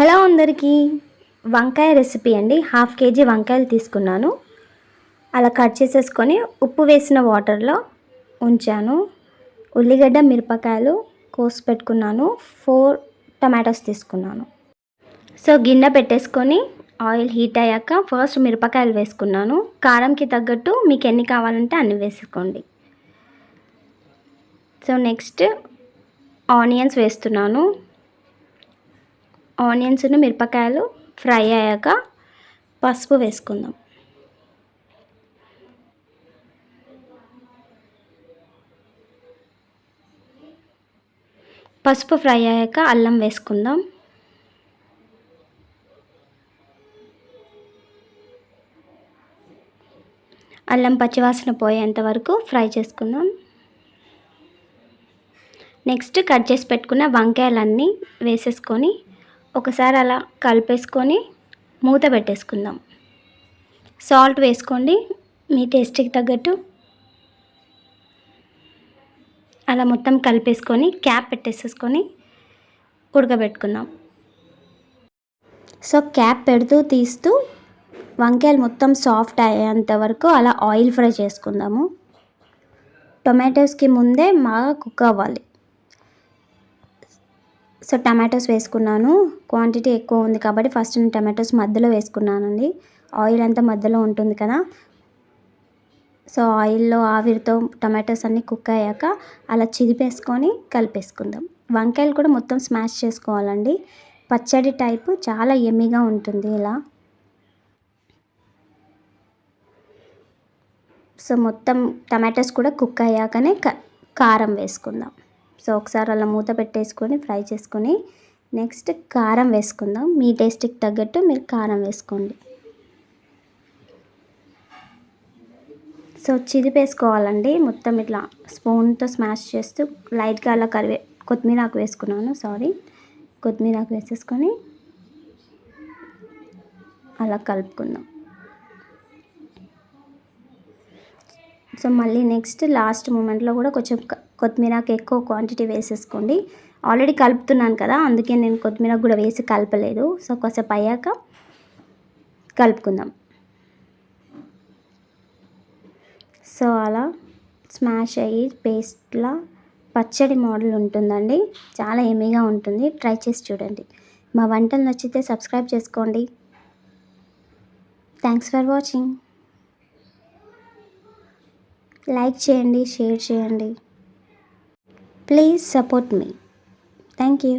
Hello అందరికీ, వంకాయ recipe అండి. 1/2 కేజీ వంకాయలు తీసుకున్నాను. అలా కట్ చేసేసుకొని ఉప్పు వేసిన వాటర్లో ఉంచాను. ఉల్లిగడ్డ, మిరపకాయలు కోసి పెట్టుకున్నాను. 4 టమాటోస్ తీసుకున్నాను. సో గిన్నె పెట్టేసుకొని ఆయిల్ హీట్ అయ్యాక ఫస్ట్ మిరపకాయలు వేసుకున్నాను. కారంకి తగ్గట్టు మీకు ఎన్ని కావాలంటే అన్ని వేసుకోండి. సో నెక్స్ట్ ఆనియన్స్ వేస్తున్నాను. ఆనియన్స్ మిరపకాయలు ఫ్రై అయ్యాక పసుపు వేసుకుందాం. పసుపు ఫ్రై అయ్యాక అల్లం వేసుకుందాం. అల్లం పచ్చివాసన పోయేంత వరకు ఫ్రై చేసుకుందాం. నెక్స్ట్ కట్ చేసి పెట్టుకున్న వంకాయలన్నీ వేసేసుకొని ఒకసారి అలా కలిపేసుకొని మూత పెట్టేసుకుందాం. సాల్ట్ వేసుకోండి మీ టేస్ట్కి తగ్గట్టు. అలా మొత్తం కలిపేసుకొని క్యాప్ పెట్టేసేసుకొని ఉడకబెట్టుకుందాం. సో క్యాప్ పెడుతూ తీస్తూ వంకాయలు మొత్తం సాఫ్ట్ అయ్యేంత వరకు అలా ఆయిల్ ఫ్రై చేసుకుందాము. టొమాటోస్కి ముందే బాగా కుక్ అవ్వాలి. సో టమాటోస్ వేసుకున్నాను. క్వాంటిటీ ఎక్కువ ఉంది కాబట్టి ఫస్ట్ నేను టమాటోస్ మధ్యలో వేసుకున్నానండి. ఆయిల్ అంతా మధ్యలో ఉంటుంది కదా. సో ఆయిల్లో ఆవిరితో టమాటోస్ అన్నీ కుక్ అయ్యాక అలా చిదిపేసుకొని కలిపేసుకుందాం. వంకాయలు కూడా మొత్తం స్మాష్ చేసుకోవాలండి. పచ్చడి టైపు చాలా యమ్మీగా ఉంటుంది ఇలా. సో మొత్తం టమాటోస్ కూడా కుక్ అయ్యాకనే కారం వేసుకుందాం. సో ఒకసారి అలా మూత పెట్టేసుకొని ఫ్రై చేసుకొని నెక్స్ట్ కారం వేసుకుందాం. మీ టేస్ట్కి తగ్గట్టు మీరు కారం వేసుకోండి. సో చిదిపేసుకోవాలండి. మొత్తం ఇట్లా స్పూన్తో స్మాష్ చేస్తూ లైట్గా అలా కొత్తిమీరాకు వేసుకున్నాను. కొత్తిమీరాకు వేసేసుకొని అలా కలుపుకుందాం. సో మళ్ళీ నెక్స్ట్ లాస్ట్ మూమెంట్లో కూడా కొంచెం కొత్తిమీరాకు ఎక్కువ క్వాంటిటీ వేసేసుకోండి. ఆల్రెడీ కలుపుతున్నాను కదా, అందుకే నేను కొత్తిమీర కూడా వేసి కలపలేదు. సో కొంచెం అయ్యాక కలుపుకుందాం. సో అలా స్మాష్ అయ్యి పేస్ట్లా పచ్చడి మోడల్ ఉంటుందండి. చాలా యమ్మీగా ఉంటుంది. ట్రై చేసి చూడండి. మా వంటలు నచ్చితే సబ్స్క్రైబ్ చేసుకోండి. Thanks for watching. లైక్ చేయండి, షేర్ చేయండి. Please support me. Thank you.